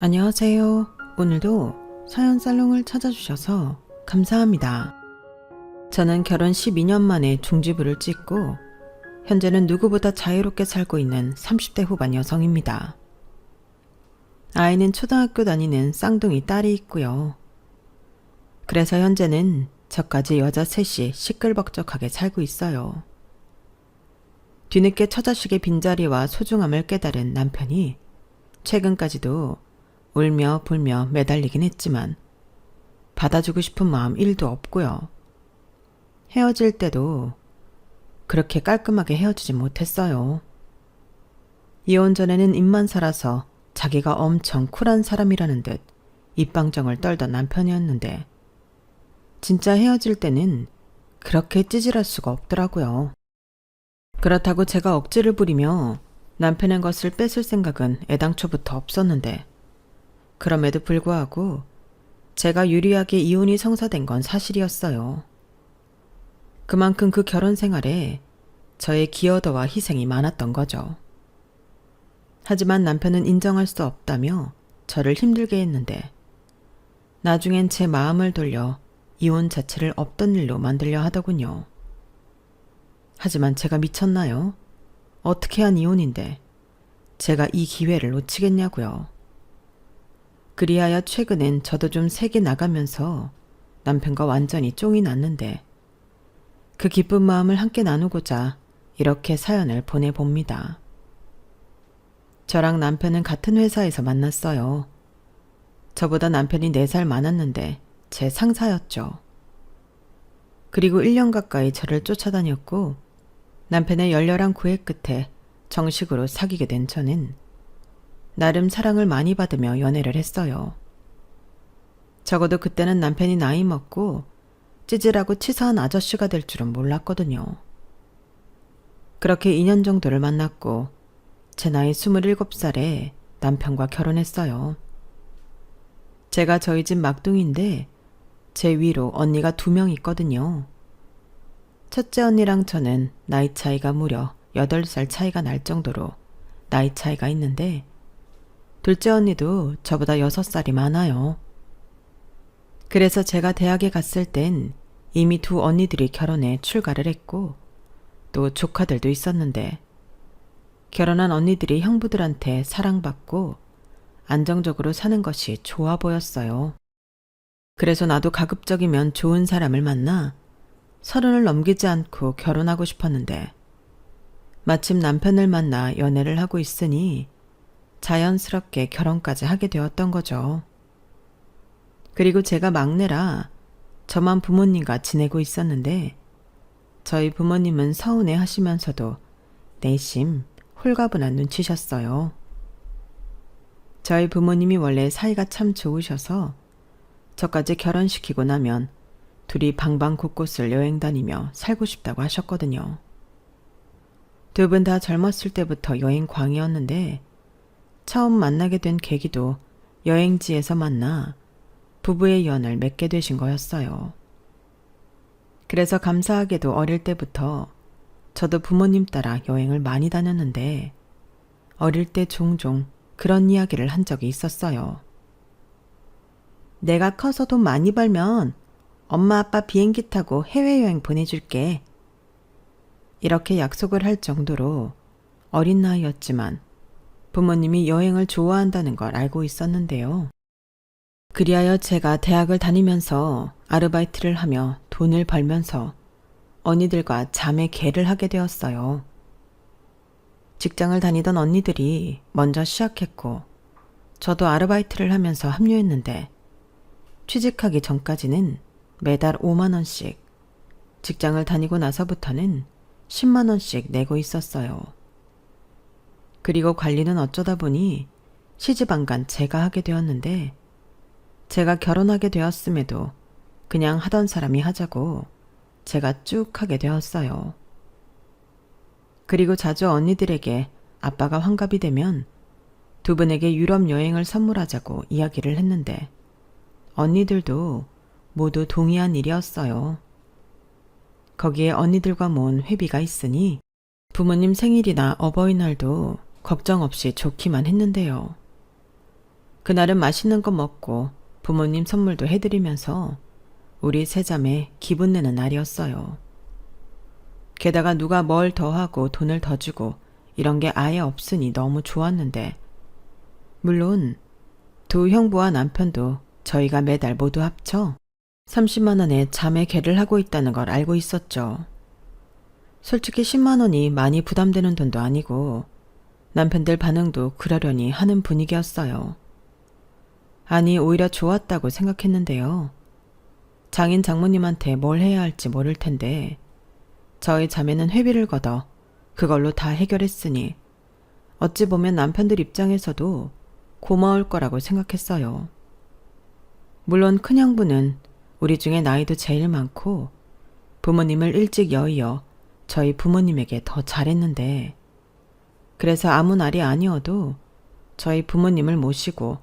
안녕하세요. 오늘도 사연 살롱을 찾아주셔서 감사합니다. 저는 결혼 12년 만에 중지부를 찍고 현재는 누구보다 자유롭게 살고 있는 30대 후반 여성입니다. 아이는 초등학교 다니는 쌍둥이 딸이 있고요. 그래서 현재는 저까지 여자 셋이 시끌벅적하게 살고 있어요. 뒤늦게 처자식의 빈자리와 소중함을 깨달은 남편이 최근까지도 울며 불며 매달리긴 했지만 받아주고 싶은 마음 1도 없고요. 헤어질 때도 그렇게 깔끔하게 헤어지지 못했어요. 이혼 전에는 입만 살아서 자기가 엄청 쿨한 사람이라는 듯 입방정을 떨던 남편이었는데 진짜 헤어질 때는 그렇게 찌질할 수가 없더라고요. 그렇다고 제가 억지를 부리며 남편의 것을 뺏을 생각은 애당초부터 없었는데 그럼에도 불구하고 제가 유리하게 이혼이 성사된 건 사실이었어요. 그만큼 그 결혼 생활에 저의 기여도와 희생이 많았던 거죠. 하지만 남편은 인정할 수 없다며 저를 힘들게 했는데 나중엔 제 마음을 돌려 이혼 자체를 없던 일로 만들려 하더군요. 하지만 제가 미쳤나요? 어떻게 한 이혼인데 제가 이 기회를 놓치겠냐고요. 그리하여 최근엔 저도 좀 세게 나가면서 남편과 완전히 쫑이 났는데 그 기쁜 마음을 함께 나누고자 이렇게 사연을 보내봅니다. 저랑 남편은 같은 회사에서 만났어요. 저보다 남편이 4살 많았는데 제 상사였죠. 그리고 1년 가까이 저를 쫓아다녔고 남편의 열렬한 구애 끝에 정식으로 사귀게 된 저는 나름 사랑을 많이 받으며 연애를 했어요. 적어도 그때는 남편이 나이 먹고 찌질하고 치사한 아저씨가 될 줄은 몰랐거든요. 그렇게 2년 정도를 만났고 제 나이 27살에 남편과 결혼했어요. 제가 저희 집 막둥인데 제 위로 언니가 2명 있거든요. 첫째 언니랑 저는 나이 차이가 무려 8살 차이가 날 정도로 나이 차이가 있는데 둘째 언니도 저보다 6살이 많아요. 그래서 제가 대학에 갔을 땐 이미 2 언니들이 결혼해 출가를 했고 또 조카들도 있었는데 결혼한 언니들이 형부들한테 사랑받고 안정적으로 사는 것이 좋아 보였어요. 그래서 나도 가급적이면 좋은 사람을 만나 30을 넘기지 않고 결혼하고 싶었는데 마침 남편을 만나 연애를 하고 있으니 자연스럽게 결혼까지 하게 되었던 거죠. 그리고 제가 막내라 저만 부모님과 지내고 있었는데 저희 부모님은 서운해 하시면서도 내심 홀가분한 눈치셨어요. 저희 부모님이 원래 사이가 참 좋으셔서 저까지 결혼시키고 나면 둘이 방방 곳곳을 여행 다니며 살고 싶다고 하셨거든요. 2분 다 젊었을 때부터 여행광이었는데 처음 만나게 된 계기도 여행지에서 만나 부부의 연을 맺게 되신 거였어요. 그래서 감사하게도 어릴 때부터 저도 부모님 따라 여행을 많이 다녔는데 어릴 때 종종 그런 이야기를 한 적이 있었어요. 내가 커서 돈 많이 벌면 엄마 아빠 비행기 타고 해외여행 보내줄게. 이렇게 약속을 할 정도로 어린 나이였지만 부모님이 여행을 좋아한다는 걸 알고 있었는데요. 그리하여 제가 대학을 다니면서 아르바이트를 하며 돈을 벌면서 언니들과 자매 계를 하게 되었어요. 직장을 다니던 언니들이 먼저 시작했고 저도 아르바이트를 하면서 합류했는데 취직하기 전까지는 매달 5만 원씩, 직장을 다니고 나서부터는 10만 원씩 내고 있었어요. 그리고 관리는 어쩌다 보니 시집 안 간 제가 하게 되었는데 제가 결혼하게 되었음에도 그냥 하던 사람이 하자고 제가 쭉 하게 되었어요. 그리고 자주 언니들에게 아빠가 환갑이 되면 2분에게 유럽 여행을 선물하자고 이야기를 했는데 언니들도 모두 동의한 일이었어요. 거기에 언니들과 모은 회비가 있으니 부모님 생일이나 어버이날도 걱정 없이 좋기만 했는데요. 그날은 맛있는 거 먹고 부모님 선물도 해드리면서 우리 세자매 기분 내는 날이었어요. 게다가 누가 뭘 더 하고 돈을 더 주고 이런 게 아예 없으니 너무 좋았는데, 물론 두 형부와 남편도 저희가 매달 모두 합쳐 30만 원의 자매 계를 하고 있다는 걸 알고 있었죠. 솔직히 10만 원이 많이 부담되는 돈도 아니고 남편들 반응도 그러려니 하는 분위기였어요. 아니, 오히려 좋았다고 생각했는데요. 장인 장모님한테 뭘 해야 할지 모를 텐데 저희 자매는 회비를 걷어 그걸로 다 해결했으니 어찌 보면 남편들 입장에서도 고마울 거라고 생각했어요. 물론 큰형부는 우리 중에 나이도 제일 많고 부모님을 일찍 여의어 저희 부모님에게 더 잘했는데, 그래서 아무 날이 아니어도 저희 부모님을 모시고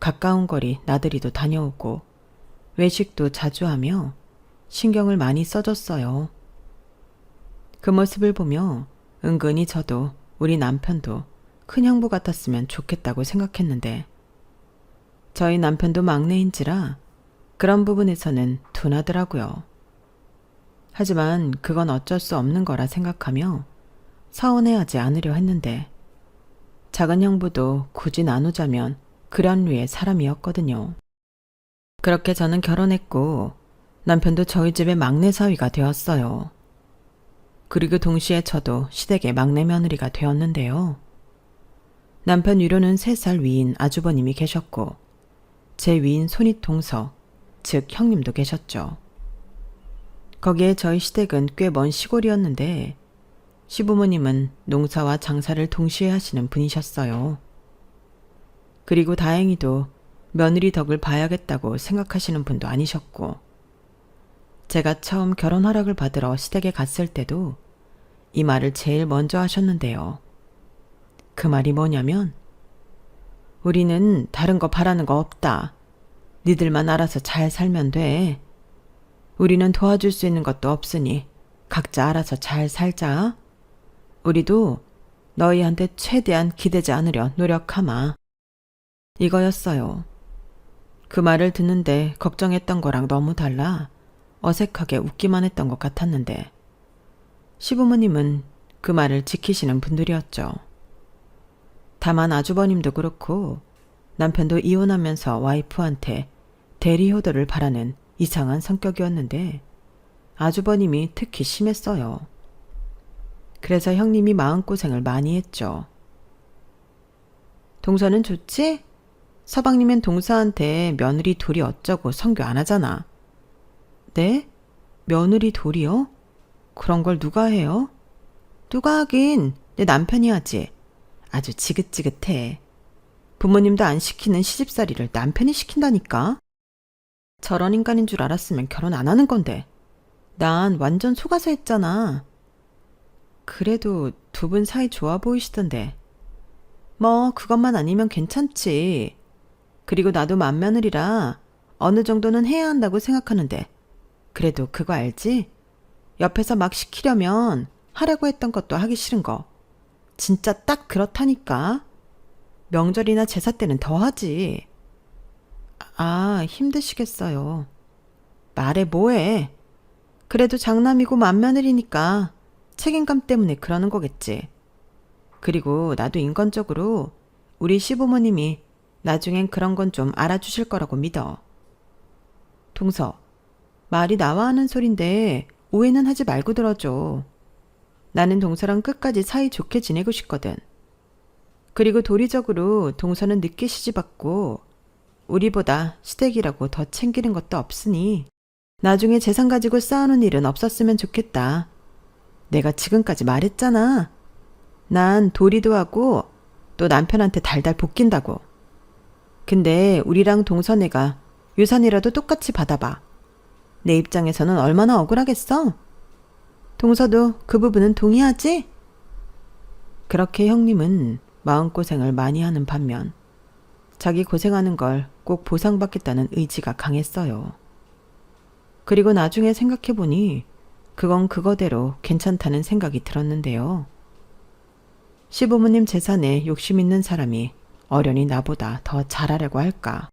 가까운 거리 나들이도 다녀오고 외식도 자주 하며 신경을 많이 써줬어요. 그 모습을 보며 은근히 저도 우리 남편도 큰형부 같았으면 좋겠다고 생각했는데, 저희 남편도 막내인지라 그런 부분에서는 둔하더라고요. 하지만 그건 어쩔 수 없는 거라 생각하며 서운해하지 않으려 했는데, 작은 형부도 굳이 나누자면 그런 류의 사람이었거든요. 그렇게 저는 결혼했고 남편도 저희 집의 막내 사위가 되었어요. 그리고 동시에 저도 시댁의 막내 며느리가 되었는데요. 남편 위로는 3살 위인 아주버님이 계셨고 제 위인 손윗 동서, 즉 형님도 계셨죠. 거기에 저희 시댁은 꽤 먼 시골이었는데 시부모님은 농사와 장사를 동시에 하시는 분이셨어요. 그리고 다행히도 며느리 덕을 봐야겠다고 생각하시는 분도 아니셨고, 제가 처음 결혼 허락을 받으러 시댁에 갔을 때도 이 말을 제일 먼저 하셨는데요. 그 말이 뭐냐면, 우리는 다른 거 바라는 거 없다. 니들만 알아서 잘 살면 돼. 우리는 도와줄 수 있는 것도 없으니 각자 알아서 잘 살자. 우리도 너희한테 최대한 기대지 않으려 노력하마. 이거였어요. 그 말을 듣는데 걱정했던 거랑 너무 달라 어색하게 웃기만 했던 것 같았는데, 시부모님은 그 말을 지키시는 분들이었죠. 다만 아주버님도 그렇고 남편도 이혼하면서 와이프한테 대리 효도를 바라는 이상한 성격이었는데 아주버님이 특히 심했어요. 그래서 형님이 마음고생을 많이 했죠. 동서는 좋지? 서방님은 동서한테 며느리 둘이 어쩌고 성교 안 하잖아. 네? 며느리 둘이요? 그런 걸 누가 해요? 누가 하긴 내 남편이 하지. 아주 지긋지긋해. 부모님도 안 시키는 시집살이를 남편이 시킨다니까. 저런 인간인 줄 알았으면 결혼 안 하는 건데. 난 완전 속아서 했잖아. 그래도 두 분 사이 좋아 보이시던데. 뭐 그것만 아니면 괜찮지. 그리고 나도 맏며느리라 어느 정도는 해야 한다고 생각하는데, 그래도 그거 알지? 옆에서 막 시키려면 하려고 했던 것도 하기 싫은 거. 진짜 딱 그렇다니까. 명절이나 제사 때는 더 하지. 아, 힘드시겠어요. 말해 뭐해. 그래도 장남이고 맏며느리니까 책임감 때문에 그러는 거겠지. 그리고 나도 인간적으로 우리 시부모님이 나중엔 그런 건 좀 알아주실 거라고 믿어. 동서, 말이 나와 하는 소린데 오해는 하지 말고 들어줘. 나는 동서랑 끝까지 사이 좋게 지내고 싶거든. 그리고 도리적으로 동서는 늦게 시집왔고 우리보다 시댁이라고 더 챙기는 것도 없으니 나중에 재산 가지고 싸우는 일은 없었으면 좋겠다. 내가 지금까지 말했잖아. 난 도리도 하고 또 남편한테 달달 볶인다고. 근데 우리랑 동서네가 유산이라도 똑같이 받아봐. 내 입장에서는 얼마나 억울하겠어? 동서도 그 부분은 동의하지? 그렇게 형님은 마음고생을 많이 하는 반면 자기 고생하는 걸 꼭 보상받겠다는 의지가 강했어요. 그리고 나중에 생각해보니 그건 그거대로 괜찮다는 생각이 들었는데요. 시부모님 재산에 욕심 있는 사람이 어련히 나보다 더 잘하려고 할까?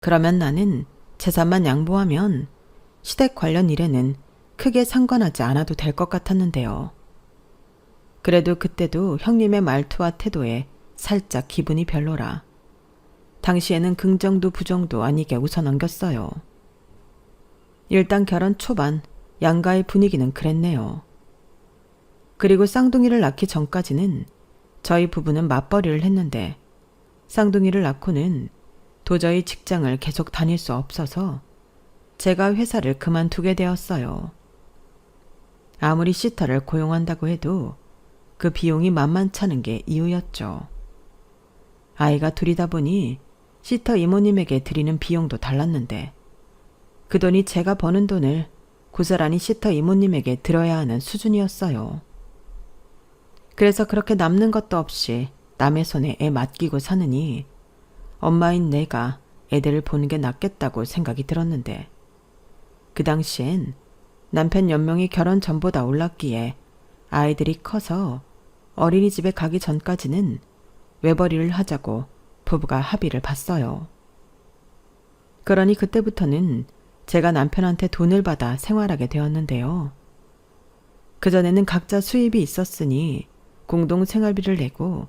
그러면 나는 재산만 양보하면 시댁 관련 일에는 크게 상관하지 않아도 될 것 같았는데요. 그래도 그때도 형님의 말투와 태도에 살짝 기분이 별로라 당시에는 긍정도 부정도 아니게 웃어넘겼어요. 일단 결혼 초반 양가의 분위기는 그랬네요. 그리고 쌍둥이를 낳기 전까지는 저희 부부는 맞벌이를 했는데 쌍둥이를 낳고는 도저히 직장을 계속 다닐 수 없어서 제가 회사를 그만두게 되었어요. 아무리 시터를 고용한다고 해도 그 비용이 만만찮은 게 이유였죠. 아이가 둘이다 보니 시터 이모님에게 드리는 비용도 달랐는데 그 돈이 제가 버는 돈을 고스란히 시터 이모님에게 들어야 하는 수준이었어요. 그래서 그렇게 남는 것도 없이 남의 손에 애 맡기고 사느니 엄마인 내가 애들을 보는 게 낫겠다고 생각이 들었는데 그 당시엔 남편 연명이 결혼 전보다 올랐기에 아이들이 커서 어린이집에 가기 전까지는 외벌이를 하자고 부부가 합의를 봤어요. 그러니 그때부터는 제가 남편한테 돈을 받아 생활하게 되었는데요. 그전에는 각자 수입이 있었으니 공동 생활비를 내고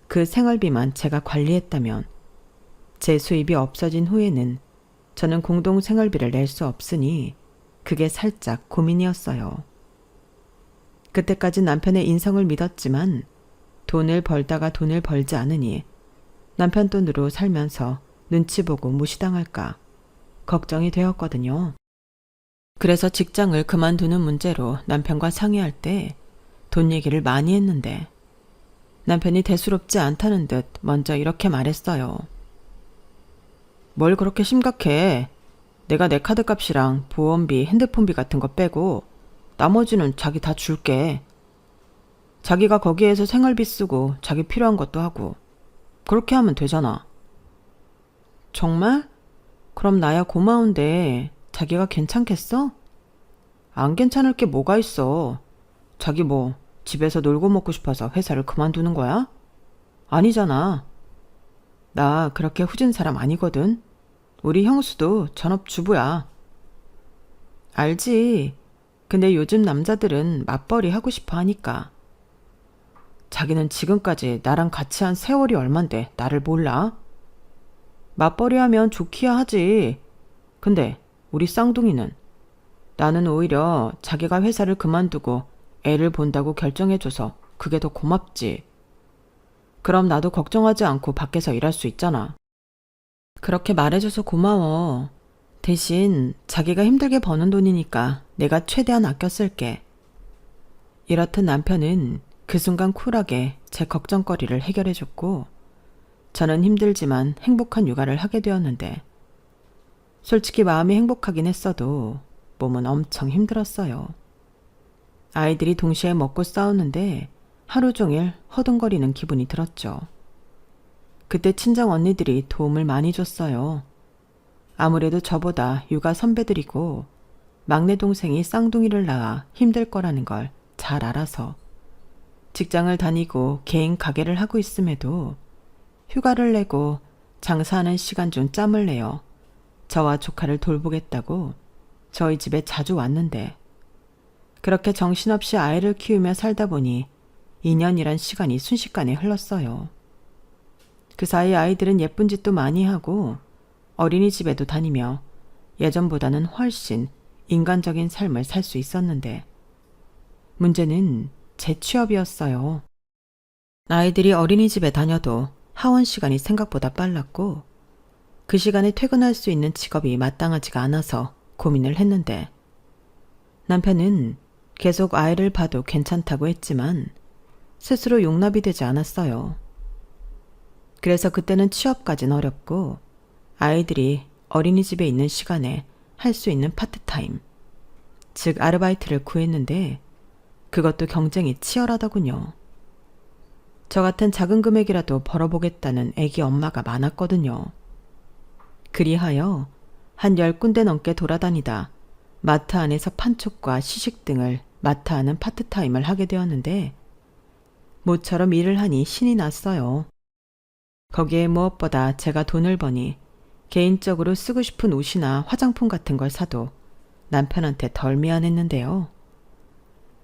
그 생활비만 제가 관리했다면 제 수입이 없어진 후에는 저는 공동 생활비를 낼 수 없으니 그게 살짝 고민이었어요. 그때까지 남편의 인성을 믿었지만 돈을 벌다가 돈을 벌지 않으니 남편 돈으로 살면서 눈치 보고 무시당할까 걱정이 되었거든요. 그래서 직장을 그만두는 문제로 남편과 상의할 때 돈 얘기를 많이 했는데 남편이 대수롭지 않다는 듯 먼저 이렇게 말했어요. 뭘 그렇게 심각해. 내가 내 카드값이랑 보험비, 핸드폰비 같은 거 빼고 나머지는 자기 다 줄게. 자기가 거기에서 생활비 쓰고 자기 필요한 것도 하고 그렇게 하면 되잖아. 정말? 그럼 나야 고마운데 자기가 괜찮겠어? 안 괜찮을 게 뭐가 있어. 자기 뭐 집에서 놀고 먹고 싶어서 회사를 그만두는 거야? 아니잖아. 나 그렇게 후진 사람 아니거든. 우리 형수도 전업주부야. 알지. 근데 요즘 남자들은 맞벌이 하고 싶어 하니까. 자기는 지금까지 나랑 같이 한 세월이 얼만데 나를 몰라? 맞벌이 하면 좋기야 하지. 근데 우리 쌍둥이는 나는 오히려 자기가 회사를 그만두고 애를 본다고 결정해줘서 그게 더 고맙지. 그럼 나도 걱정하지 않고 밖에서 일할 수 있잖아. 그렇게 말해줘서 고마워. 대신 자기가 힘들게 버는 돈이니까 내가 최대한 아껴 쓸게. 이렇듯 남편은 그 순간 쿨하게 제 걱정거리를 해결해줬고 저는 힘들지만 행복한 육아를 하게 되었는데 솔직히 마음이 행복하긴 했어도 몸은 엄청 힘들었어요. 아이들이 동시에 먹고 싸우는데 하루 종일 허둥거리는 기분이 들었죠. 그때 친정 언니들이 도움을 많이 줬어요. 아무래도 저보다 육아 선배들이고 막내 동생이 쌍둥이를 낳아 힘들 거라는 걸 잘 알아서 직장을 다니고 개인 가게를 하고 있음에도 휴가를 내고 장사하는 시간 중 짬을 내어 저와 조카를 돌보겠다고 저희 집에 자주 왔는데 그렇게 정신없이 아이를 키우며 살다 보니 2년이란 시간이 순식간에 흘렀어요. 그 사이 아이들은 예쁜 짓도 많이 하고 어린이집에도 다니며 예전보다는 훨씬 인간적인 삶을 살 수 있었는데 문제는 제 취업이었어요. 아이들이 어린이집에 다녀도 하원 시간이 생각보다 빨랐고 그 시간에 퇴근할 수 있는 직업이 마땅하지가 않아서 고민을 했는데 남편은 계속 아이를 봐도 괜찮다고 했지만 스스로 용납이 되지 않았어요. 그래서 그때는 취업까진 어렵고 아이들이 어린이집에 있는 시간에 할 수 있는 파트타임, 즉 아르바이트를 구했는데 그것도 경쟁이 치열하더군요. 저 같은 작은 금액이라도 벌어보겠다는 애기 엄마가 많았거든요. 그리하여 한 10군데 넘게 돌아다니다 마트 안에서 판촉과 시식 등을 맡아 하는 파트타임을 하게 되었는데 모처럼 일을 하니 신이 났어요. 거기에 무엇보다 제가 돈을 버니 개인적으로 쓰고 싶은 옷이나 화장품 같은 걸 사도 남편한테 덜 미안했는데요.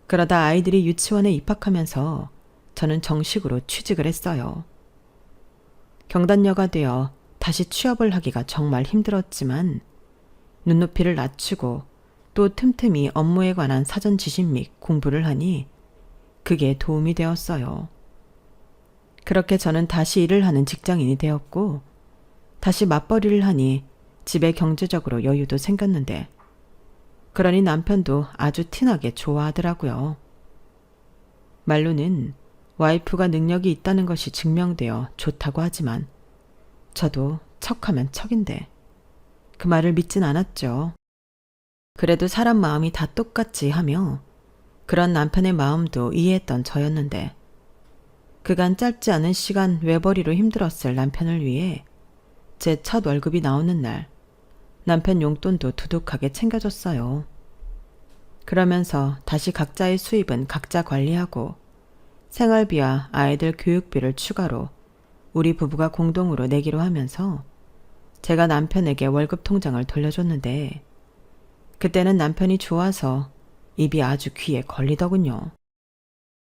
그러다 아이들이 유치원에 입학하면서 저는 정식으로 취직을 했어요. 경단녀가 되어 다시 취업을 하기가 정말 힘들었지만 눈높이를 낮추고 또 틈틈이 업무에 관한 사전 지식 및 공부를 하니 그게 도움이 되었어요. 그렇게 저는 다시 일을 하는 직장인이 되었고 다시 맞벌이를 하니 집에 경제적으로 여유도 생겼는데 그러니 남편도 아주 티나게 좋아하더라고요. 말로는 와이프가 능력이 있다는 것이 증명되어 좋다고 하지만 저도 척하면 척인데 그 말을 믿진 않았죠. 그래도 사람 마음이 다 똑같지 하며 그런 남편의 마음도 이해했던 저였는데 그간 짧지 않은 시간 외벌이로 힘들었을 남편을 위해 제 첫 월급이 나오는 날 남편 용돈도 두둑하게 챙겨줬어요. 그러면서 다시 각자의 수입은 각자 관리하고 생활비와 아이들 교육비를 추가로 우리 부부가 공동으로 내기로 하면서 제가 남편에게 월급 통장을 돌려줬는데 그때는 남편이 좋아서 입이 아주 귀에 걸리더군요.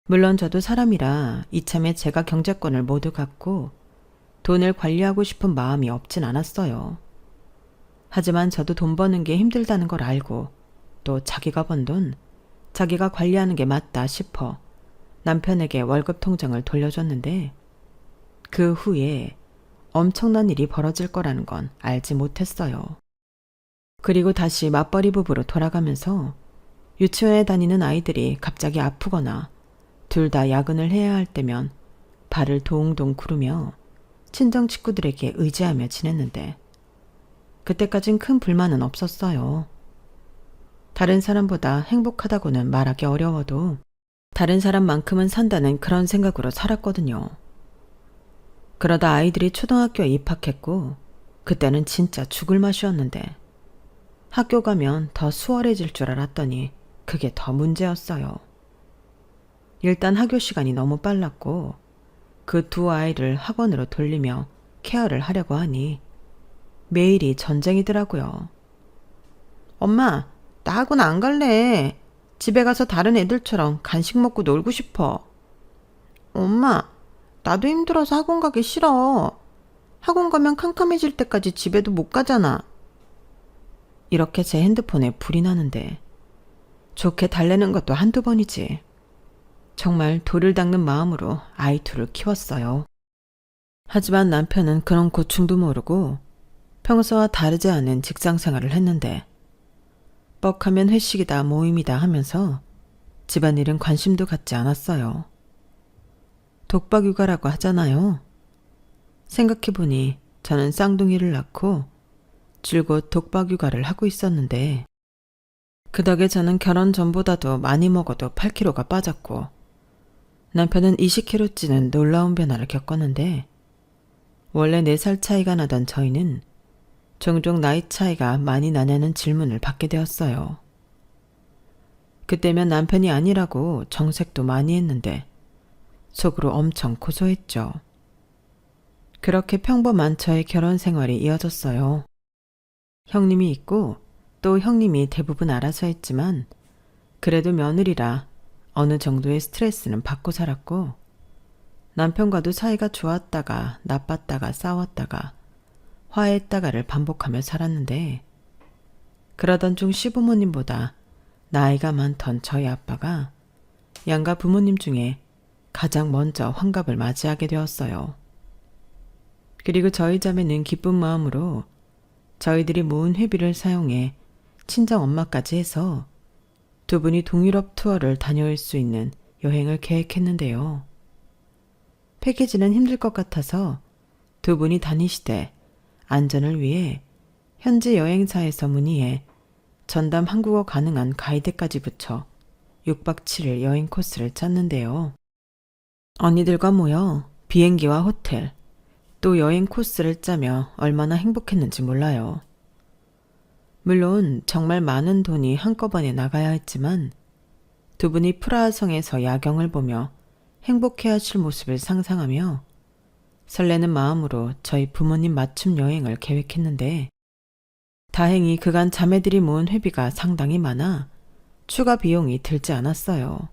물론 저도 사람이라 이참에 제가 경제권을 모두 갖고 돈을 관리하고 싶은 마음이 없진 않았어요. 하지만 저도 돈 버는 게 힘들다는 걸 알고 또 자기가 번 돈, 자기가 관리하는 게 맞다 싶어 남편에게 월급 통장을 돌려줬는데 그 후에 엄청난 일이 벌어질 거라는 건 알지 못했어요. 그리고 다시 맞벌이 부부로 돌아가면서 유치원에 다니는 아이들이 갑자기 아프거나 둘 다 야근을 해야 할 때면 발을 동동 구르며 친정 친구들에게 의지하며 지냈는데 그때까진 큰 불만은 없었어요. 다른 사람보다 행복하다고는 말하기 어려워도 다른 사람만큼은 산다는 그런 생각으로 살았거든요. 그러다 아이들이 초등학교에 입학했고 그때는 진짜 죽을 맛이었는데 학교 가면 더 수월해질 줄 알았더니 그게 더 문제였어요. 일단 학교 시간이 너무 빨랐고 그 두 아이를 학원으로 돌리며 케어를 하려고 하니 매일이 전쟁이더라고요. 엄마, 나 학원 안 갈래. 집에 가서 다른 애들처럼 간식 먹고 놀고 싶어. 엄마, 나도 힘들어서 학원 가기 싫어. 학원 가면 캄캄해질 때까지 집에도 못 가잖아. 이렇게 제 핸드폰에 불이 나는데 좋게 달래는 것도 한두 번이지. 정말 돌을 닦는 마음으로 아이 둘을 키웠어요. 하지만 남편은 그런 고충도 모르고 평소와 다르지 않은 직장 생활을 했는데 뻑하면 회식이다 모임이다 하면서 집안일은 관심도 갖지 않았어요. 독박육아라고 하잖아요. 생각해보니 저는 쌍둥이를 낳고 줄곧 독박육아를 하고 있었는데 그 덕에 저는 결혼 전보다도 많이 먹어도 8kg가 빠졌고 남편은 20kg 찌는 놀라운 변화를 겪었는데 원래 4살 차이가 나던 저희는 종종 나이 차이가 많이 나냐는 질문을 받게 되었어요. 그때면 남편이 아니라고 정색도 많이 했는데 속으로 엄청 고소했죠. 그렇게 평범한 저의 결혼 생활이 이어졌어요. 형님이 있고 또 형님이 대부분 알아서 했지만 그래도 며느리라 어느 정도의 스트레스는 받고 살았고 남편과도 사이가 좋았다가 나빴다가 싸웠다가 화해했다가를 반복하며 살았는데 그러던 중 시부모님보다 나이가 많던 저희 아빠가 양가 부모님 중에 가장 먼저 환갑을 맞이하게 되었어요. 그리고 저희 자매는 기쁜 마음으로 저희들이 모은 회비를 사용해 친정 엄마까지 해서 두 분이 동유럽 투어를 다녀올 수 있는 여행을 계획했는데요. 패키지는 힘들 것 같아서 두 분이 다니시되 안전을 위해 현지 여행사에서 문의해 전담 한국어 가능한 가이드까지 붙여 6박 7일 여행 코스를 짰는데요. 언니들과 모여 비행기와 호텔, 또 여행 코스를 짜며 얼마나 행복했는지 몰라요. 물론 정말 많은 돈이 한꺼번에 나가야 했지만 두 분이 프라하 성에서 야경을 보며 행복해하실 모습을 상상하며 설레는 마음으로 저희 부모님 맞춤 여행을 계획했는데 다행히 그간 자매들이 모은 회비가 상당히 많아 추가 비용이 들지 않았어요.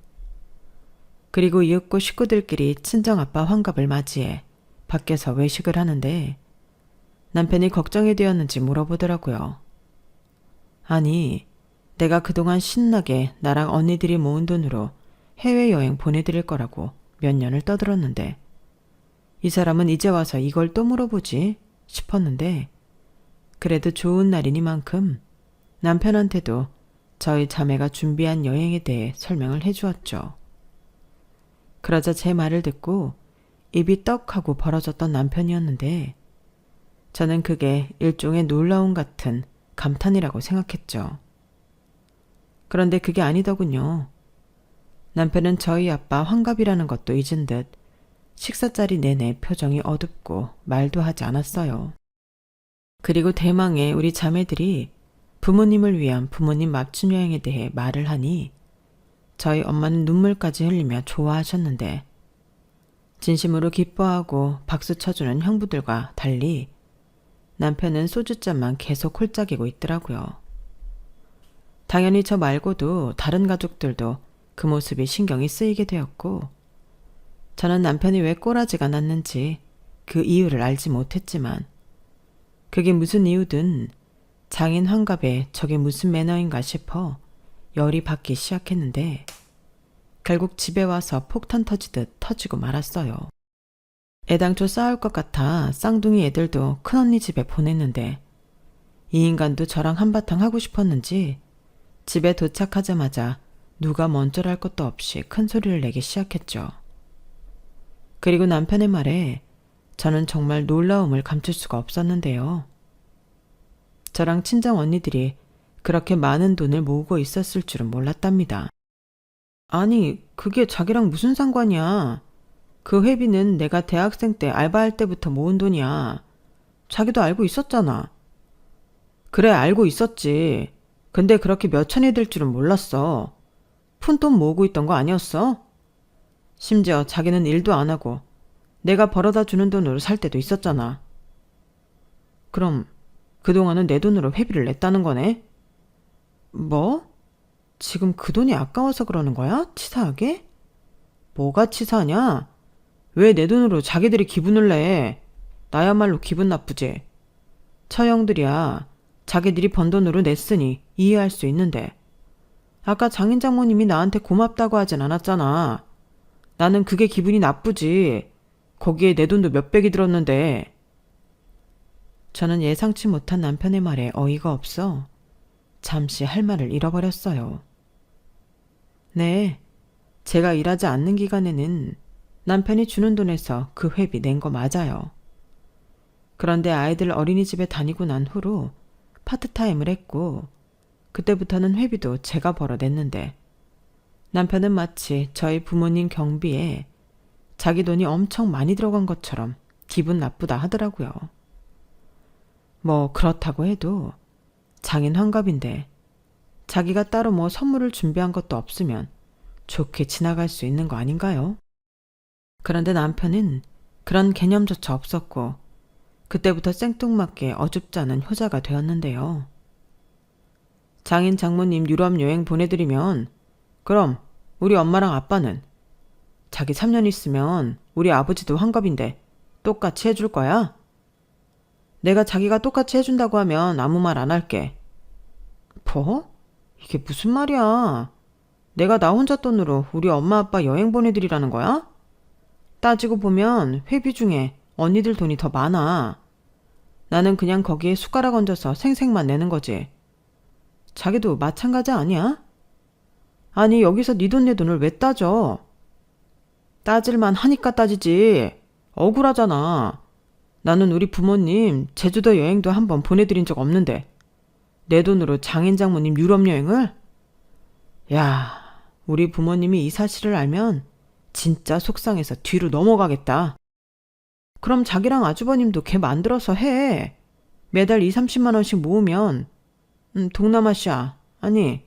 그리고 이윽고 식구들끼리 친정아빠 환갑을 맞이해 밖에서 외식을 하는데 남편이 걱정이 되었는지 물어보더라고요. 아니, 내가 그동안 신나게 나랑 언니들이 모은 돈으로 해외여행 보내드릴 거라고 몇 년을 떠들었는데 이 사람은 이제 와서 이걸 또 물어보지 싶었는데 그래도 좋은 날이니만큼 남편한테도 저희 자매가 준비한 여행에 대해 설명을 해주었죠. 그러자 제 말을 듣고 입이 떡하고 벌어졌던 남편이었는데 저는 그게 일종의 놀라움 같은 감탄이라고 생각했죠. 그런데 그게 아니더군요. 남편은 저희 아빠 환갑이라는 것도 잊은 듯 식사 자리 내내 표정이 어둡고 말도 하지 않았어요. 그리고 대망의 우리 자매들이 부모님을 위한 부모님 맞춤 여행에 대해 말을 하니 저희 엄마는 눈물까지 흘리며 좋아하셨는데 진심으로 기뻐하고 박수 쳐주는 형부들과 달리 남편은 소주잔만 계속 홀짝이고 있더라고요. 당연히 저 말고도 다른 가족들도 그 모습이 신경이 쓰이게 되었고 저는 남편이 왜 꼬라지가 났는지 그 이유를 알지 못했지만 그게 무슨 이유든 장인 환갑에 저게 무슨 매너인가 싶어 열이 받기 시작했는데 결국 집에 와서 폭탄 터지듯 터지고 말았어요. 애당초 싸울 것 같아 쌍둥이 애들도 큰언니 집에 보냈는데 이 인간도 저랑 한바탕 하고 싶었는지 집에 도착하자마자 누가 먼저랄 것도 없이 큰 소리를 내기 시작했죠. 그리고 남편의 말에 저는 정말 놀라움을 감출 수가 없었는데요. 저랑 친정 언니들이 그렇게 많은 돈을 모으고 있었을 줄은 몰랐답니다. 아니, 그게 자기랑 무슨 상관이야. 그 회비는 내가 대학생 때 알바할 때부터 모은 돈이야. 자기도 알고 있었잖아. 그래, 알고 있었지. 근데 그렇게 몇 천이 될 줄은 몰랐어. 푼돈 모으고 있던 거 아니었어? 심지어 자기는 일도 안 하고 내가 벌어다 주는 돈으로 살 때도 있었잖아. 그럼 그동안은 내 돈으로 회비를 냈다는 거네? 뭐? 지금 그 돈이 아까워서 그러는 거야? 치사하게? 뭐가 치사하냐? 왜 내 돈으로 자기들이 기분을 내? 나야말로 기분 나쁘지. 처형들이야. 자기들이 번 돈으로 냈으니 이해할 수 있는데. 아까 장인 장모님이 나한테 고맙다고 하진 않았잖아. 나는 그게 기분이 나쁘지. 거기에 내 돈도 몇백이 들었는데. 저는 예상치 못한 남편의 말에 어이가 없어 잠시 할 말을 잃어버렸어요. 네, 제가 일하지 않는 기간에는 남편이 주는 돈에서 그 회비 낸 거 맞아요. 그런데 아이들 어린이집에 다니고 난 후로 파트타임을 했고 그때부터는 회비도 제가 벌어냈는데 남편은 마치 저희 부모님 경비에 자기 돈이 엄청 많이 들어간 것처럼 기분 나쁘다 하더라고요. 뭐 그렇다고 해도 장인 환갑인데 자기가 따로 뭐 선물을 준비한 것도 없으면 좋게 지나갈 수 있는 거 아닌가요? 그런데 남편은 그런 개념조차 없었고 그때부터 생뚱맞게 어줍지 않은 효자가 되었는데요. 장인 장모님 유럽 여행 보내드리면 그럼 우리 엄마랑 아빠는 자기 3년 있으면 우리 아버지도 환갑인데 똑같이 해줄 거야? 내가 자기가 똑같이 해준다고 하면 아무 말 안 할게. 뭐? 이게 무슨 말이야? 내가 나 혼자 돈으로 우리 엄마 아빠 여행 보내드리라는 거야? 따지고 보면 회비 중에 언니들 돈이 더 많아. 나는 그냥 거기에 숟가락 얹어서 생색만 내는 거지. 자기도 마찬가지 아니야? 아니 여기서 네 돈 내 돈을 왜 따져? 따질만 하니까 따지지. 억울하잖아. 나는 우리 부모님 제주도 여행도 한번 보내드린 적 없는데 내 돈으로 장인 장모님 유럽 여행을? 야, 우리 부모님이 이 사실을 알면 진짜 속상해서 뒤로 넘어가겠다. 그럼 자기랑 아주버님도 걔 만들어서 해. 매달 2, 30만 원씩 모으면 동남아시아, 아니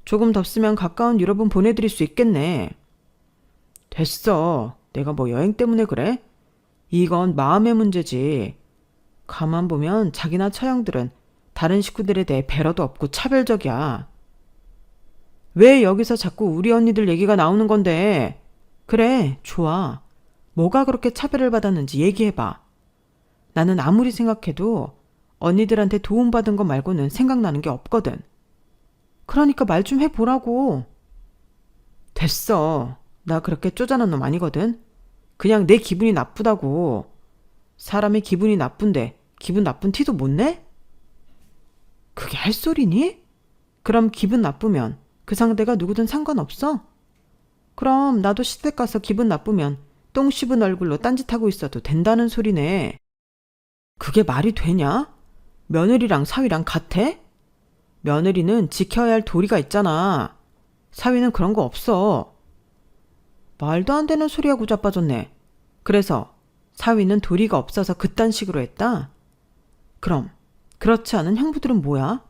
조금 덥으면 가까운 유럽은 보내드릴 수 있겠네. 됐어. 내가 뭐 여행 때문에 그래? 이건 마음의 문제지. 가만 보면 자기나 처형들은 다른 식구들에 대해 배려도 없고 차별적이야. 왜 여기서 자꾸 우리 언니들 얘기가 나오는 건데? 그래, 좋아. 뭐가 그렇게 차별을 받았는지 얘기해봐. 나는 아무리 생각해도 언니들한테 도움받은 거 말고는 생각나는 게 없거든. 그러니까 말 좀 해보라고. 됐어. 나 그렇게 쪼잔한 놈 아니거든. 그냥 내 기분이 나쁘다고. 사람의 기분이 나쁜데 기분 나쁜 티도 못 내? 그게 할 소리니? 그럼 기분 나쁘면 그 상대가 누구든 상관없어? 그럼 나도 시댁 가서 기분 나쁘면 똥 씹은 얼굴로 딴짓하고 있어도 된다는 소리네. 그게 말이 되냐? 며느리랑 사위랑 같아? 며느리는 지켜야 할 도리가 있잖아. 사위는 그런 거 없어. 말도 안 되는 소리하고 자빠졌네. 그래서 사위는 도리가 없어서 그딴 식으로 했다? 그럼 그렇지 않은 형부들은 뭐야?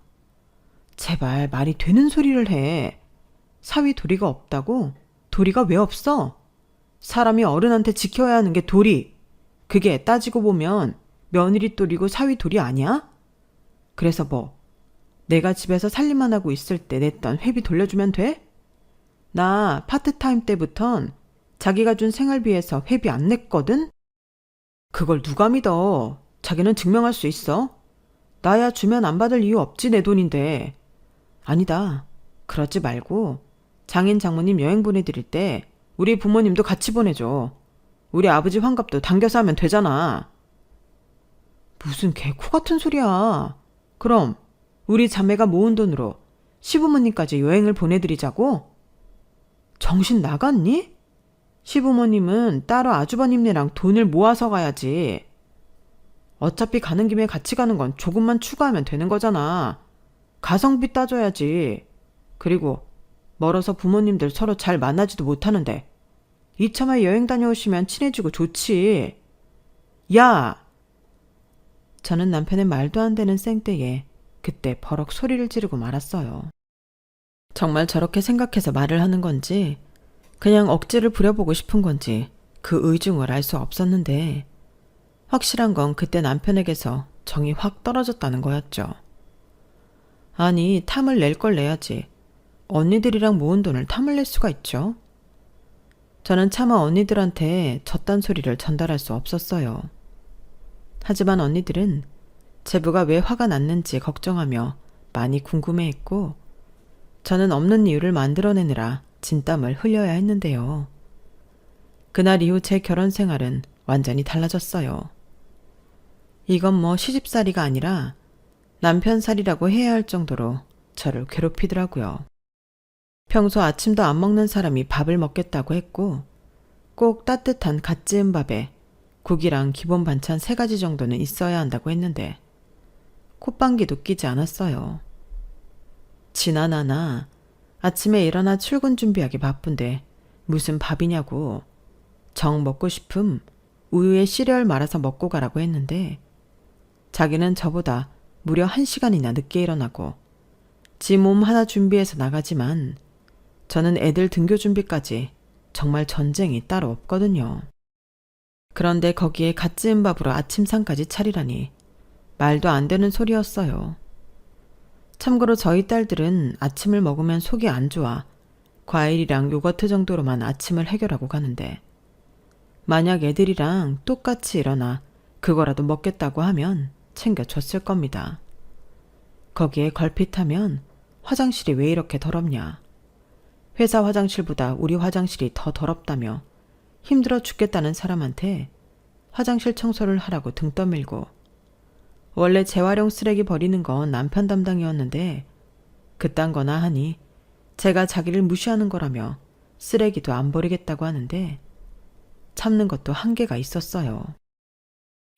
제발 말이 되는 소리를 해. 사위 도리가 없다고? 도리가 왜 없어? 사람이 어른한테 지켜야 하는 게 도리. 그게 따지고 보면 며느리 도리고 사위 도리 아니야? 그래서 뭐 내가 집에서 살림만 하고 있을 때 냈던 회비 돌려주면 돼? 나 파트타임 때부턴 자기가 준 생활비에서 회비 안 냈거든? 그걸 누가 믿어? 자기는 증명할 수 있어? 나야 주면 안 받을 이유 없지, 내 돈인데. 아니다. 그러지 말고 장인 장모님 여행 보내드릴 때 우리 부모님도 같이 보내줘. 우리 아버지 환갑도 당겨서 하면 되잖아. 무슨 개코 같은 소리야. 그럼 우리 자매가 모은 돈으로 시부모님까지 여행을 보내드리자고? 정신 나갔니? 시부모님은 따로 아주버님네랑 돈을 모아서 가야지. 어차피 가는 김에 같이 가는 건 조금만 추가하면 되는 거잖아. 가성비 따져야지. 그리고 멀어서 부모님들 서로 잘 만나지도 못하는데 이참에 여행 다녀오시면 친해지고 좋지. 야! 저는 남편의 말도 안 되는 쌩때에 그때 버럭 소리를 지르고 말았어요. 정말 저렇게 생각해서 말을 하는 건지 그냥 억지를 부려보고 싶은 건지 그 의중을 알 수 없었는데 확실한 건 그때 남편에게서 정이 확 떨어졌다는 거였죠. 아니, 탐을 낼 걸 내야지. 언니들이랑 모은 돈을 탐을 낼 수가 있죠. 저는 차마 언니들한테 저딴 소리를 전달할 수 없었어요. 하지만 언니들은 제부가 왜 화가 났는지 걱정하며 많이 궁금해했고 저는 없는 이유를 만들어내느라 진땀을 흘려야 했는데요. 그날 이후 제 결혼 생활은 완전히 달라졌어요. 이건 뭐 시집살이가 아니라 남편살이라고 해야 할 정도로 저를 괴롭히더라고요. 평소 아침도 안 먹는 사람이 밥을 먹겠다고 했고 꼭 따뜻한 갓 지은 밥에 국이랑 기본 반찬 3가지 정도는 있어야 한다고 했는데 콧방귀도 끼지 않았어요. 지나나나 아침에 일어나 출근 준비하기 바쁜데 무슨 밥이냐고. 정 먹고 싶음 우유에 시리얼 말아서 먹고 가라고 했는데 자기는 저보다 무려 1시간이나 늦게 일어나고 지 몸 하나 준비해서 나가지만 저는 애들 등교 준비까지 정말 전쟁이 따로 없거든요. 그런데 거기에 갓 지은 밥으로 아침상까지 차리라니 말도 안 되는 소리였어요. 참고로 저희 딸들은 아침을 먹으면 속이 안 좋아 과일이랑 요거트 정도로만 아침을 해결하고 가는데 만약 애들이랑 똑같이 일어나 그거라도 먹겠다고 하면 챙겨줬을 겁니다. 거기에 걸핏하면 화장실이 왜 이렇게 더럽냐. 회사 화장실보다 우리 화장실이 더 더럽다며 힘들어 죽겠다는 사람한테 화장실 청소를 하라고 등 떠밀고 원래 재활용 쓰레기 버리는 건 남편 담당이었는데 그딴 거나 하니 제가 자기를 무시하는 거라며 쓰레기도 안 버리겠다고 하는데 참는 것도 한계가 있었어요.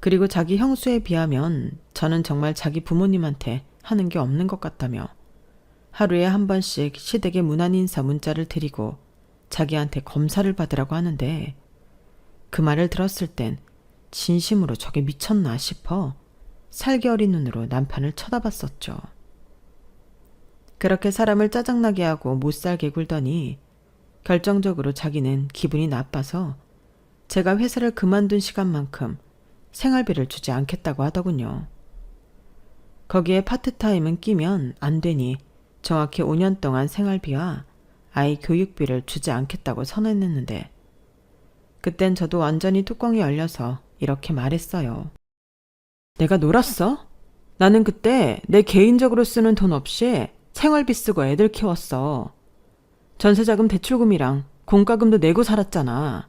그리고 자기 형수에 비하면 저는 정말 자기 부모님한테 하는 게 없는 것 같다며 하루에 한 번씩 시댁에 문안인사 문자를 드리고 자기한테 검사를 받으라고 하는데 그 말을 들었을 땐 진심으로 저게 미쳤나 싶어 살기 어린 눈으로 남편을 쳐다봤었죠. 그렇게 사람을 짜증나게 하고 못살게 굴더니 결정적으로 자기는 기분이 나빠서 제가 회사를 그만둔 시간만큼 생활비를 주지 않겠다고 하더군요. 거기에 파트타임은 끼면 안 되니 정확히 5년 동안 생활비와 아이 교육비를 주지 않겠다고 선언했는데 그땐 저도 완전히 뚜껑이 열려서 이렇게 말했어요. 내가 놀았어? 나는 그때 내 개인적으로 쓰는 돈 없이 생활비 쓰고 애들 키웠어. 전세자금 대출금이랑 공과금도 내고 살았잖아.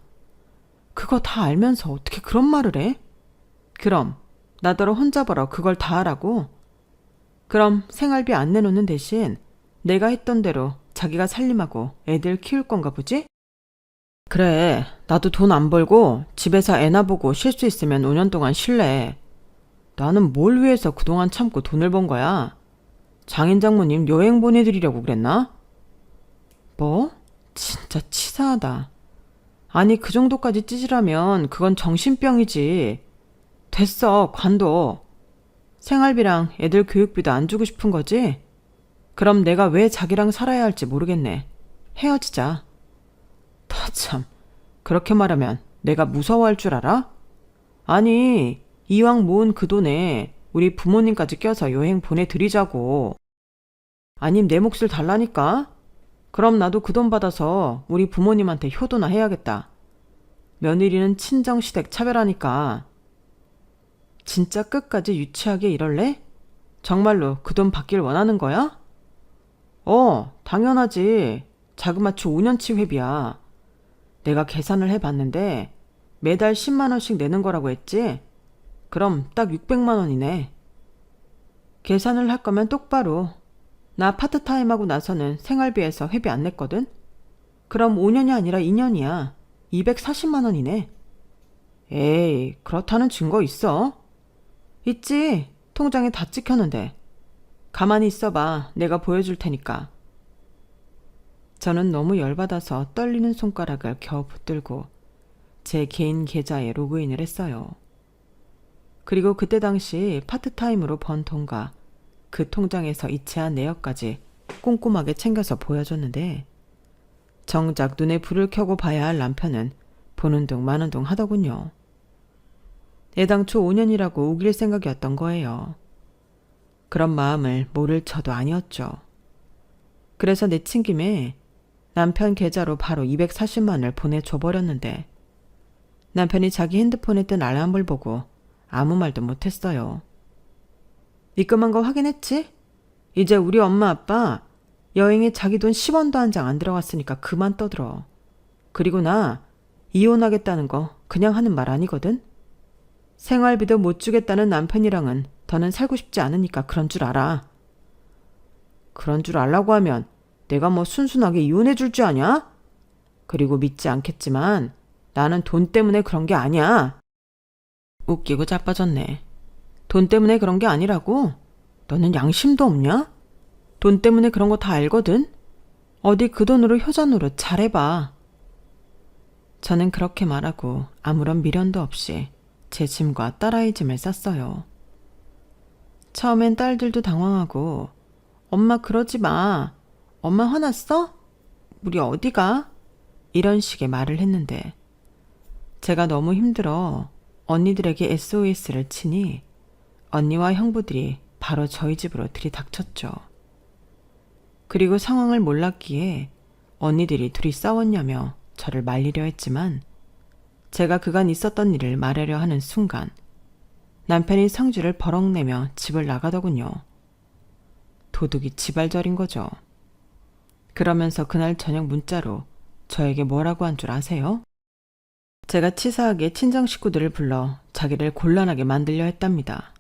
그거 다 알면서 어떻게 그런 말을 해? 그럼 나더러 혼자 벌어 그걸 다 하라고? 그럼 생활비 안 내놓는 대신 내가 했던 대로 자기가 살림하고 애들 키울 건가 보지? 그래, 나도 돈 안 벌고 집에서 애나 보고 쉴 수 있으면 5년 동안 쉴래. 나는 뭘 위해서 그동안 참고 돈을 번 거야? 장인 장모님 여행 보내드리려고 그랬나? 뭐? 진짜 치사하다. 아니 그 정도까지 찌질하면 그건 정신병이지. 됐어, 관둬. 생활비랑 애들 교육비도 안 주고 싶은 거지? 그럼 내가 왜 자기랑 살아야 할지 모르겠네. 헤어지자. 너 참, 그렇게 말하면 내가 무서워할 줄 알아? 아니, 이왕 모은 그 돈에 우리 부모님까지 껴서 여행 보내드리자고. 아님 내 몫을 달라니까? 그럼 나도 그 돈 받아서 우리 부모님한테 효도나 해야겠다. 며느리는 친정시댁 차별하니까. 진짜 끝까지 유치하게 이럴래? 정말로 그 돈 받길 원하는 거야? 당연하지. 자그마치 5년치 회비야. 내가 계산을 해봤는데 매달 10만 원씩 내는 거라고 했지? 그럼 딱 600만 원이네. 계산을 할 거면 똑바로. 나 파트타임하고 나서는 생활비에서 회비 안 냈거든? 그럼 5년이 아니라 2년이야. 240만 원이네. 에이, 그렇다는 증거 있어? 있지. 통장에 다 찍혔는데. 가만히 있어봐. 내가 보여줄 테니까. 저는 너무 열받아서 떨리는 손가락을 겨우 붙들고 제 개인 계좌에 로그인을 했어요. 그리고 그때 당시 파트타임으로 번 돈과 그 통장에서 이체한 내역까지 꼼꼼하게 챙겨서 보여줬는데 정작 눈에 불을 켜고 봐야 할 남편은 보는 둥 마는 둥 하더군요. 애당초 5년이라고 우길 생각이었던 거예요. 그런 마음을 모를 처도 아니었죠. 그래서 내친 김에 남편 계좌로 바로 240만을 보내줘버렸는데 남편이 자기 핸드폰에 뜬 알람을 보고 아무 말도 못했어요. 입금한 거 확인했지? 이제 우리 엄마 아빠 여행에 자기 돈 10원도 한 장 안 들어갔으니까 그만 떠들어. 그리고 나 이혼하겠다는 거 그냥 하는 말 아니거든? 생활비도 못 주겠다는 남편이랑은 더는 살고 싶지 않으니까 그런 줄 알아. 그런 줄 알라고 하면 내가 뭐 순순하게 이혼해 줄 줄 아냐? 그리고 믿지 않겠지만 나는 돈 때문에 그런 게 아니야. 웃기고 자빠졌네. 돈 때문에 그런 게 아니라고? 너는 양심도 없냐? 돈 때문에 그런 거 다 알거든? 어디 그 돈으로 효자 노릇 잘해봐. 저는 그렇게 말하고 아무런 미련도 없이 제 짐과 딸아이 짐을 쌌어요. 처음엔 딸들도 당황하고 엄마 그러지 마. 엄마 화났어? 우리 어디 가? 이런 식의 말을 했는데 제가 너무 힘들어 언니들에게 SOS를 치니 언니와 형부들이 바로 저희 집으로 들이닥쳤죠. 그리고 상황을 몰랐기에 언니들이 둘이 싸웠냐며 저를 말리려 했지만 제가 그간 있었던 일을 말하려 하는 순간 남편이 성질을 버럭 내며 집을 나가더군요. 도둑이 지발절인 거죠. 그러면서 그날 저녁 문자로 저에게 뭐라고 한 줄 아세요? 제가 치사하게 친정 식구들을 불러 자기를 곤란하게 만들려 했답니다.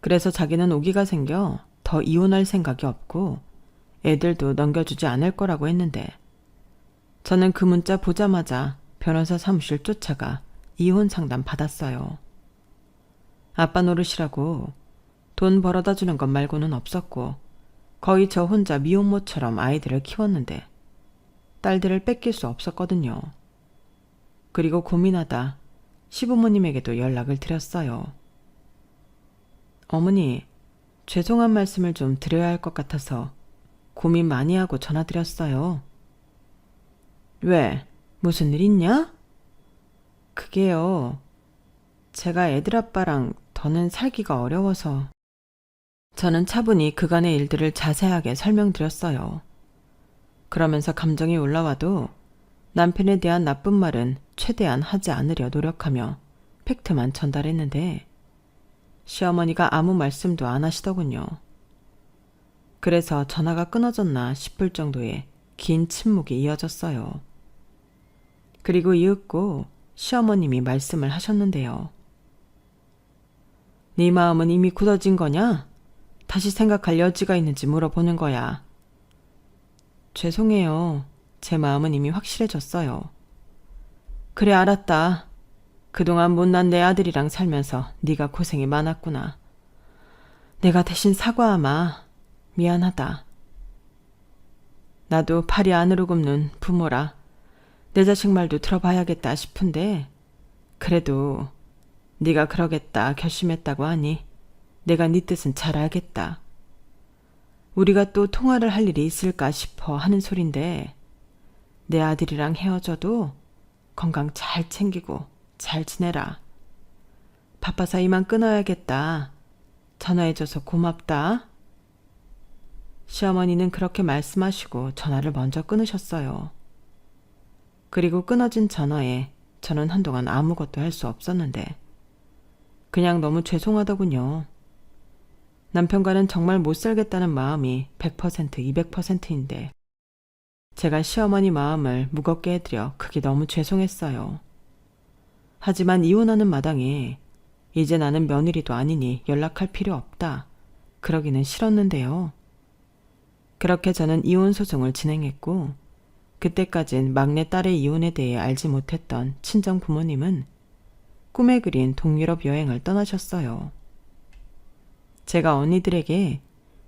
그래서 자기는 오기가 생겨 더 이혼할 생각이 없고 애들도 넘겨주지 않을 거라고 했는데 저는 그 문자 보자마자 변호사 사무실 쫓아가 이혼 상담 받았어요. 아빠 노릇이라고 돈 벌어다 주는 것 말고는 없었고 거의 저 혼자 미혼모처럼 아이들을 키웠는데 딸들을 뺏길 수 없었거든요. 그리고 고민하다 시부모님에게도 연락을 드렸어요. 어머니, 죄송한 말씀을 좀 드려야 할 것 같아서 고민 많이 하고 전화드렸어요. 왜? 무슨 일 있냐? 그게요. 제가 애들 아빠랑 더는 살기가 어려워서. 저는 차분히 그간의 일들을 자세하게 설명드렸어요. 그러면서 감정이 올라와도 남편에 대한 나쁜 말은 최대한 하지 않으려 노력하며 팩트만 전달했는데 시어머니가 아무 말씀도 안 하시더군요. 그래서 전화가 끊어졌나 싶을 정도의 긴 침묵이 이어졌어요. 그리고 이윽고 시어머님이 말씀을 하셨는데요. 네 마음은 이미 굳어진 거냐? 다시 생각할 여지가 있는지 물어보는 거야. 죄송해요. 제 마음은 이미 확실해졌어요. 그래, 알았다. 그동안 못난 내 아들이랑 살면서 네가 고생이 많았구나. 내가 대신 사과하마. 미안하다. 나도 팔이 안으로 굽는 부모라 내 자식 말도 들어봐야겠다 싶은데 그래도 네가 그러겠다 결심했다고 하니 내가 네 뜻은 잘 알겠다. 우리가 또 통화를 할 일이 있을까 싶어 하는 소린데 내 아들이랑 헤어져도 건강 잘 챙기고 잘 지내라. 바빠서 이만 끊어야겠다. 전화해줘서 고맙다. 시어머니는 그렇게 말씀하시고 전화를 먼저 끊으셨어요. 그리고 끊어진 전화에 저는 한동안 아무것도 할 수 없었는데 그냥 너무 죄송하더군요. 남편과는 정말 못 살겠다는 마음이 100%, 200%인데 제가 시어머니 마음을 무겁게 해드려 그게 너무 죄송했어요. 하지만 이혼하는 마당에 이제 나는 며느리도 아니니 연락할 필요 없다. 그러기는 싫었는데요. 그렇게 저는 이혼 소송을 진행했고 그때까진 막내딸의 이혼에 대해 알지 못했던 친정 부모님은 꿈에 그린 동유럽 여행을 떠나셨어요. 제가 언니들에게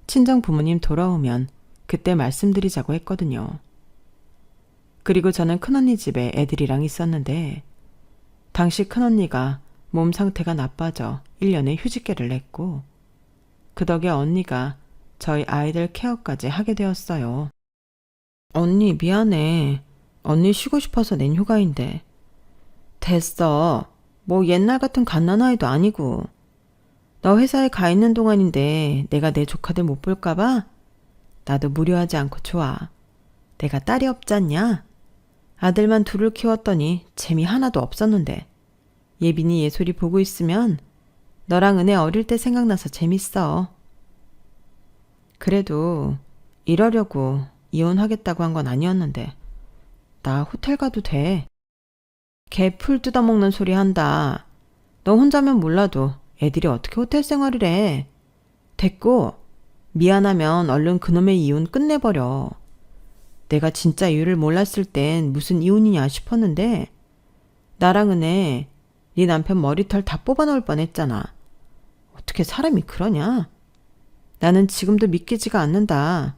친정 부모님 돌아오면 그때 말씀드리자고 했거든요. 그리고 저는 큰언니 집에 애들이랑 있었는데 당시 큰언니가 몸 상태가 나빠져 1년의 휴직계를 냈고 그 덕에 언니가 저희 아이들 케어까지 하게 되었어요. 언니 미안해. 언니 쉬고 싶어서 낸 휴가인데. 됐어. 뭐 옛날 같은 갓난아이도 아니고. 너 회사에 가 있는 동안인데 내가 내 조카들 못 볼까봐? 나도 무료하지 않고 좋아. 내가 딸이 없잖냐? 아들만 둘을 키웠더니 재미 하나도 없었는데. 예빈이 예솔이 보고 있으면 너랑 은혜 어릴 때 생각나서 재밌어. 그래도 이러려고 이혼하겠다고 한 건 아니었는데 나 호텔 가도 돼. 개 풀 뜯어먹는 소리 한다. 너 혼자면 몰라도 애들이 어떻게 호텔 생활을 해. 됐고 미안하면 얼른 그놈의 이혼 끝내버려. 내가 진짜 이유를 몰랐을 땐 무슨 이혼이냐 싶었는데 나랑 은혜 네 남편 머리털 다 뽑아놓을 뻔했잖아. 어떻게 사람이 그러냐? 나는 지금도 믿기지가 않는다.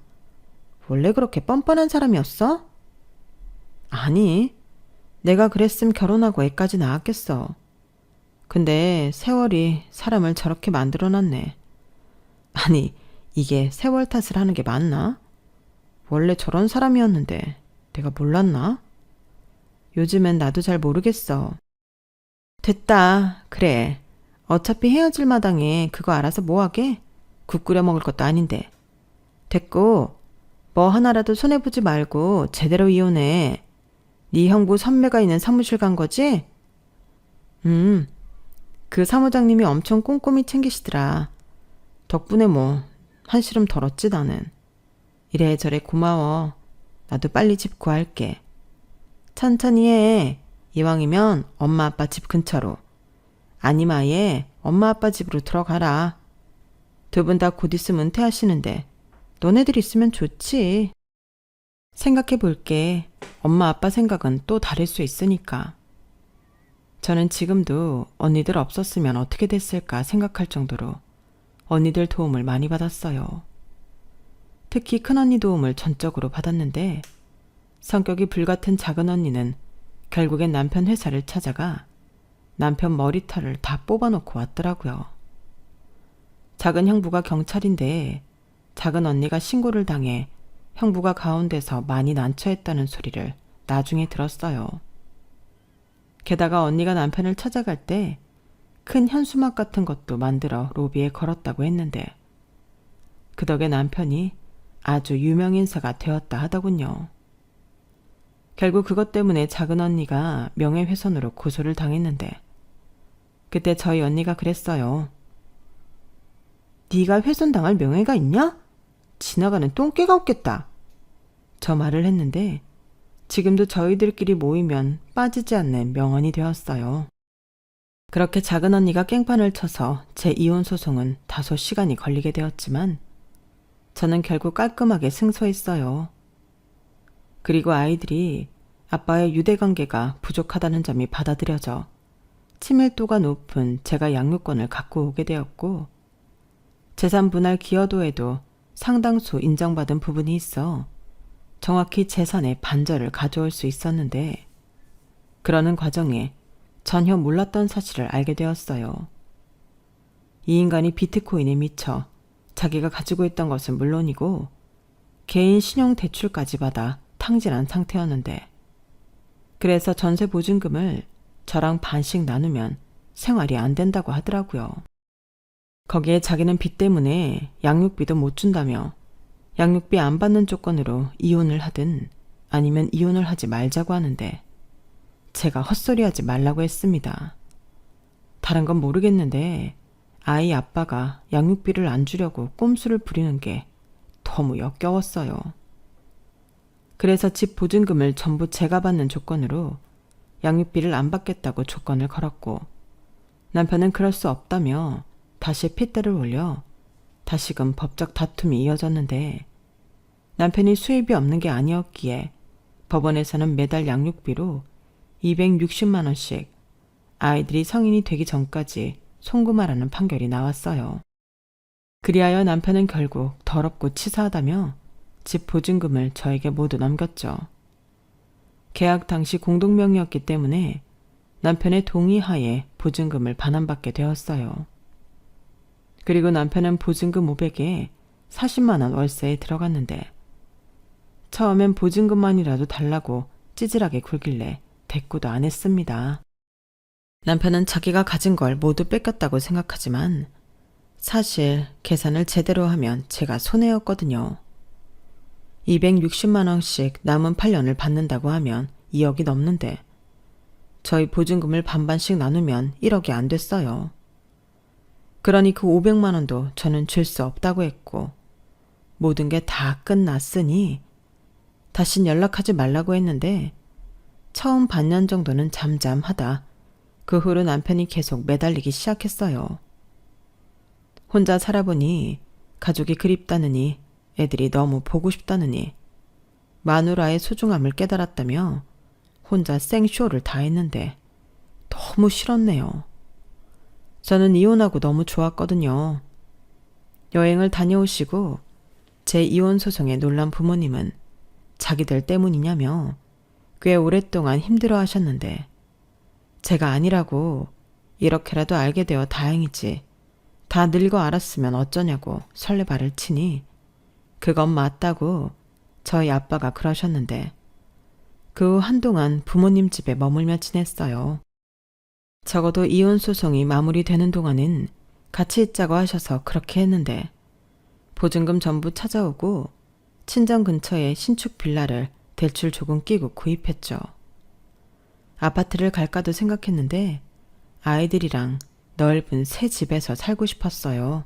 원래 그렇게 뻔뻔한 사람이었어? 아니, 내가 그랬음 결혼하고 애까지 낳았겠어. 근데 세월이 사람을 저렇게 만들어놨네. 아니, 이게 세월 탓을 하는 게 맞나? 원래 저런 사람이었는데 내가 몰랐나? 요즘엔 나도 잘 모르겠어. 됐다. 그래. 어차피 헤어질 마당에 그거 알아서 뭐하게? 국 끓여 먹을 것도 아닌데. 됐고 뭐 하나라도 손해보지 말고 제대로 이혼해. 네 형부 선배가 있는 사무실 간 거지? 그 사무장님이 엄청 꼼꼼히 챙기시더라. 덕분에 뭐 한시름 덜었지 나는. 이래저래 고마워. 나도 빨리 집 구할게. 천천히 해. 이왕이면 엄마 아빠 집 근처로. 아니면 아예 엄마 아빠 집으로 들어가라. 두 분 다 곧 있으면 은퇴하시는데 너네들 있으면 좋지. 생각해 볼게. 엄마 아빠 생각은 또 다를 수 있으니까. 저는 지금도 언니들 없었으면 어떻게 됐을까 생각할 정도로 언니들 도움을 많이 받았어요. 특히 큰언니 도움을 전적으로 받았는데 성격이 불같은 작은언니는 결국엔 남편 회사를 찾아가 남편 머리털을 다 뽑아놓고 왔더라고요. 작은 형부가 경찰인데 작은 언니가 신고를 당해 형부가 가운데서 많이 난처했다는 소리를 나중에 들었어요. 게다가 언니가 남편을 찾아갈 때 큰 현수막 같은 것도 만들어 로비에 걸었다고 했는데 그 덕에 남편이 아주 유명 인사가 되었다 하더군요. 결국 그것 때문에 작은 언니가 명예훼손으로 고소를 당했는데 그때 저희 언니가 그랬어요. 네가 훼손당할 명예가 있냐? 지나가는 똥개가 없겠다. 저 말을 했는데 지금도 저희들끼리 모이면 빠지지 않는 명언이 되었어요. 그렇게 작은 언니가 깽판을 쳐서 제 이혼 소송은 다소 시간이 걸리게 되었지만 저는 결국 깔끔하게 승소했어요. 그리고 아이들이 아빠의 유대관계가 부족하다는 점이 받아들여져 친밀도가 높은 제가 양육권을 갖고 오게 되었고 재산 분할 기여도에도 상당수 인정받은 부분이 있어 정확히 재산의 반절을 가져올 수 있었는데 그러는 과정에 전혀 몰랐던 사실을 알게 되었어요. 이 인간이 비트코인에 미쳐 자기가 가지고 있던 것은 물론이고 개인 신용 대출까지 받아 탕진한 상태였는데 그래서 전세 보증금을 저랑 반씩 나누면 생활이 안 된다고 하더라고요. 거기에 자기는 빚 때문에 양육비도 못 준다며 양육비 안 받는 조건으로 이혼을 하든 아니면 이혼을 하지 말자고 하는데 제가 헛소리하지 말라고 했습니다. 다른 건 모르겠는데 아이 아빠가 양육비를 안 주려고 꼼수를 부리는 게 너무 역겨웠어요. 그래서 집 보증금을 전부 제가 받는 조건으로 양육비를 안 받겠다고 조건을 걸었고 남편은 그럴 수 없다며 다시 핏대를 올려 다시금 법적 다툼이 이어졌는데 남편이 수입이 없는 게 아니었기에 법원에서는 매달 양육비로 260만 원씩 아이들이 성인이 되기 전까지 송금하라는 판결이 나왔어요. 그리하여 남편은 결국 더럽고 치사하다며 집 보증금을 저에게 모두 넘겼죠. 계약 당시 공동명의였기 때문에 남편의 동의하에 보증금을 반환받게 되었어요. 그리고 남편은 보증금 500에 40만 원 월세에 들어갔는데 처음엔 보증금만이라도 달라고 찌질하게 굴길래 대꾸도 안 했습니다. 남편은 자기가 가진 걸 모두 뺏겼다고 생각하지만 사실 계산을 제대로 하면 제가 손해였거든요. 260만 원씩 남은 8년을 받는다고 하면 2억이 넘는데 저희 보증금을 반반씩 나누면 1억이 안 됐어요. 그러니 그 500만 원도 저는 줄 수 없다고 했고 모든 게 다 끝났으니 다신 연락하지 말라고 했는데 처음 반년 정도는 잠잠하다 그 후로 남편이 계속 매달리기 시작했어요. 혼자 살아보니 가족이 그립다느니 애들이 너무 보고 싶다느니 마누라의 소중함을 깨달았다며 혼자 생쇼를 다 했는데 너무 싫었네요. 저는 이혼하고 너무 좋았거든요. 여행을 다녀오시고 제 이혼 소송에 놀란 부모님은 자기들 때문이냐며 꽤 오랫동안 힘들어 하셨는데 제가 아니라고 이렇게라도 알게 되어 다행이지 다 늙어 알았으면 어쩌냐고 설레발을 치니 그건 맞다고 저희 아빠가 그러셨는데 그 후 한동안 부모님 집에 머물며 지냈어요. 적어도 이혼 소송이 마무리되는 동안은 같이 있자고 하셔서 그렇게 했는데 보증금 전부 찾아오고 친정 근처에 신축 빌라를 대출 조금 끼고 구입했죠. 아파트를 갈까도 생각했는데 아이들이랑 넓은 새 집에서 살고 싶었어요.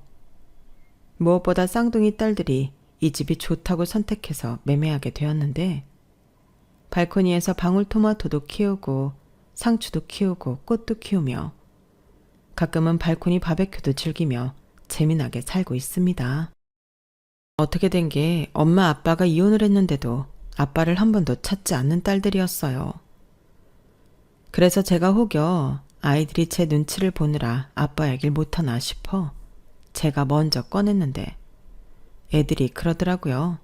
무엇보다 쌍둥이 딸들이 이 집이 좋다고 선택해서 매매하게 되었는데 발코니에서 방울토마토도 키우고 상추도 키우고 꽃도 키우며 가끔은 발코니 바베큐도 즐기며 재미나게 살고 있습니다. 어떻게 된 게 엄마 아빠가 이혼을 했는데도 아빠를 한 번도 찾지 않는 딸들이었어요. 그래서 제가 혹여 아이들이 제 눈치를 보느라 아빠 얘기를 못하나 싶어 제가 먼저 꺼냈는데 애들이 그러더라고요.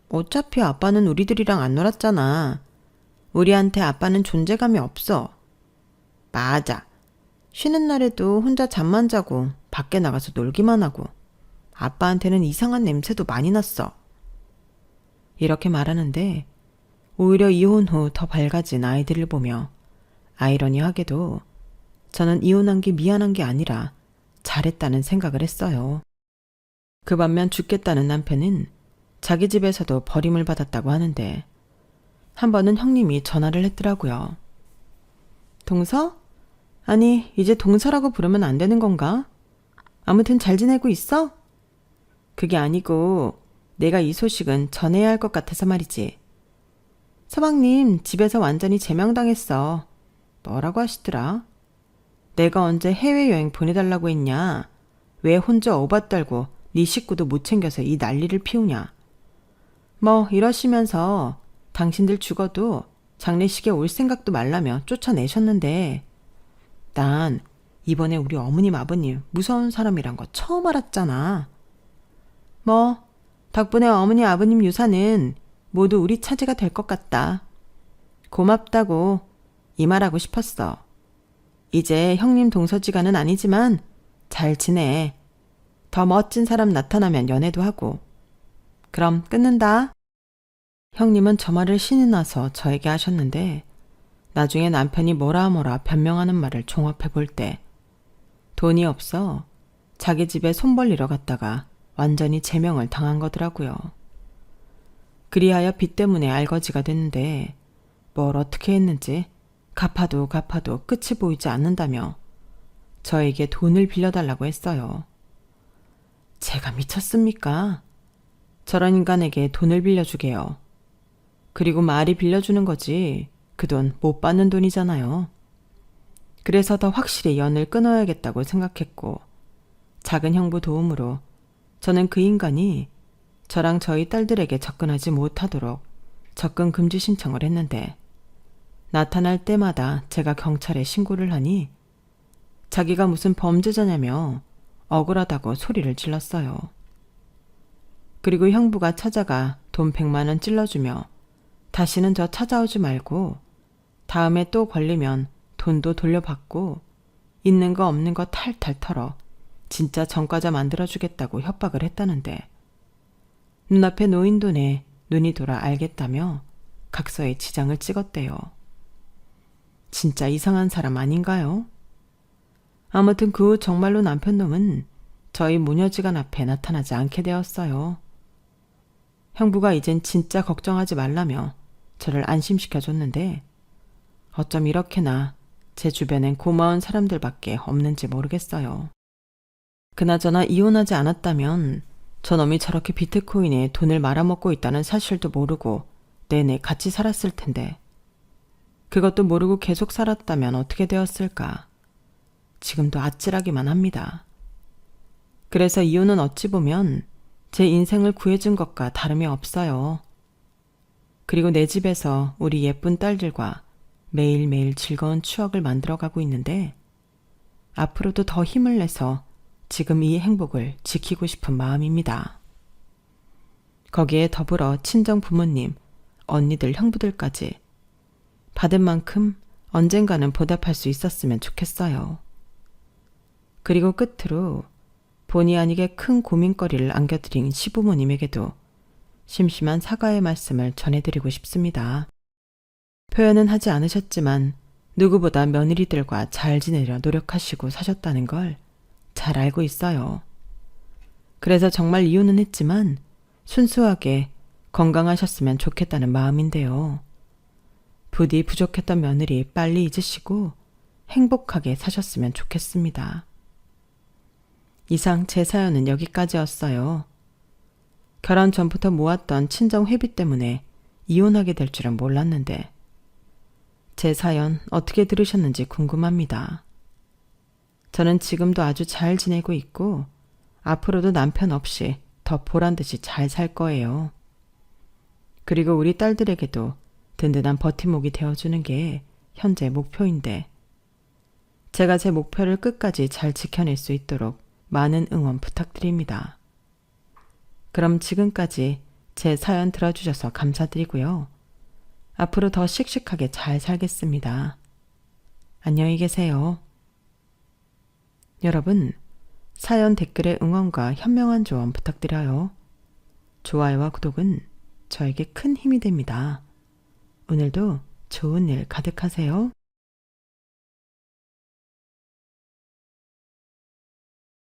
어차피 아빠는 우리들이랑 안 놀았잖아. 우리한테 아빠는 존재감이 없어. 맞아. 쉬는 날에도 혼자 잠만 자고 밖에 나가서 놀기만 하고 아빠한테는 이상한 냄새도 많이 났어. 이렇게 말하는데 오히려 이혼 후 더 밝아진 아이들을 보며 아이러니하게도 저는 이혼한 게 미안한 게 아니라 잘했다는 생각을 했어요. 그 반면 죽겠다는 남편은 자기 집에서도 버림을 받았다고 하는데 한 번은 형님이 전화를 했더라고요. 동서? 아니, 이제 동서라고 부르면 안 되는 건가? 아무튼 잘 지내고 있어? 그게 아니고 내가 이 소식은 전해야 할 것 같아서 말이지. 서방님 집에서 완전히 제명당했어. 뭐라고 하시더라? 내가 언제 해외여행 보내달라고 했냐? 왜 혼자 오바 떨고 네 식구도 못 챙겨서 이 난리를 피우냐? 뭐 이러시면서 당신들 죽어도 장례식에 올 생각도 말라며 쫓아내셨는데 난 이번에 우리 어머님 아버님 무서운 사람이란 거 처음 알았잖아. 뭐 덕분에 어머니 아버님 유산은 모두 우리 차지가 될 것 같다. 고맙다고 이 말하고 싶었어. 이제 형님 동서지간은 아니지만 잘 지내. 더 멋진 사람 나타나면 연애도 하고. 그럼 끊는다. 형님은 저 말을 신이 나서 저에게 하셨는데 나중에 남편이 뭐라 변명하는 말을 종합해 볼 때 돈이 없어 자기 집에 손 벌리러 갔다가 완전히 제명을 당한 거더라고요. 그리하여 빚 때문에 알거지가 됐는데 뭘 어떻게 했는지 갚아도 끝이 보이지 않는다며 저에게 돈을 빌려달라고 했어요. 제가 미쳤습니까? 저런 인간에게 돈을 빌려주게요. 그리고 말이 빌려주는 거지 그 돈 못 받는 돈이잖아요. 그래서 더 확실히 연을 끊어야겠다고 생각했고 작은 형부 도움으로 저는 그 인간이 저랑 저희 딸들에게 접근하지 못하도록 접근 금지 신청을 했는데 나타날 때마다 제가 경찰에 신고를 하니 자기가 무슨 범죄자냐며 억울하다고 소리를 질렀어요. 그리고 형부가 찾아가 돈 100만 원 찔러주며 다시는 저 찾아오지 말고 다음에 또 걸리면 돈도 돌려받고 있는 거 없는 거 탈탈 털어 진짜 전과자 만들어주겠다고 협박을 했다는데 눈앞에 놓인 돈에 눈이 돌아 알겠다며 각서에 지장을 찍었대요. 진짜 이상한 사람 아닌가요? 아무튼 그 후 정말로 남편놈은 저희 모녀지간 앞에 나타나지 않게 되었어요. 형부가 이젠 진짜 걱정하지 말라며 저를 안심시켜줬는데 어쩜 이렇게나 제 주변엔 고마운 사람들밖에 없는지 모르겠어요. 그나저나 이혼하지 않았다면 저놈이 저렇게 비트코인에 돈을 말아먹고 있다는 사실도 모르고 내내 같이 살았을 텐데 그것도 모르고 계속 살았다면 어떻게 되었을까? 지금도 아찔하기만 합니다. 그래서 이혼은 어찌 보면 제 인생을 구해준 것과 다름이 없어요. 그리고 내 집에서 우리 예쁜 딸들과 매일매일 즐거운 추억을 만들어가고 있는데 앞으로도 더 힘을 내서 지금 이 행복을 지키고 싶은 마음입니다. 거기에 더불어 친정 부모님, 언니들, 형부들까지 받은 만큼 언젠가는 보답할 수 있었으면 좋겠어요. 그리고 끝으로 본의 아니게 큰 고민거리를 안겨드린 시부모님에게도 심심한 사과의 말씀을 전해드리고 싶습니다. 표현은 하지 않으셨지만 누구보다 며느리들과 잘 지내려 노력하시고 사셨다는 걸 잘 알고 있어요. 그래서 정말 이혼은 했지만 순수하게 건강하셨으면 좋겠다는 마음인데요. 부디 부족했던 며느리 빨리 잊으시고 행복하게 사셨으면 좋겠습니다. 이상 제 사연은 여기까지였어요. 결혼 전부터 모았던 친정 회비 때문에 이혼하게 될 줄은 몰랐는데 제 사연 어떻게 들으셨는지 궁금합니다. 저는 지금도 아주 잘 지내고 있고 앞으로도 남편 없이 더 보란듯이 잘 살 거예요. 그리고 우리 딸들에게도 든든한 버팀목이 되어주는 게 현재 목표인데 제가 제 목표를 끝까지 잘 지켜낼 수 있도록 많은 응원 부탁드립니다. 그럼 지금까지 제 사연 들어주셔서 감사드리고요. 앞으로 더 씩씩하게 잘 살겠습니다. 안녕히 계세요. 여러분, 사연 댓글에 응원과 현명한 조언 부탁드려요. 좋아요와 구독은 저에게 큰 힘이 됩니다. 오늘도 좋은 일 가득하세요.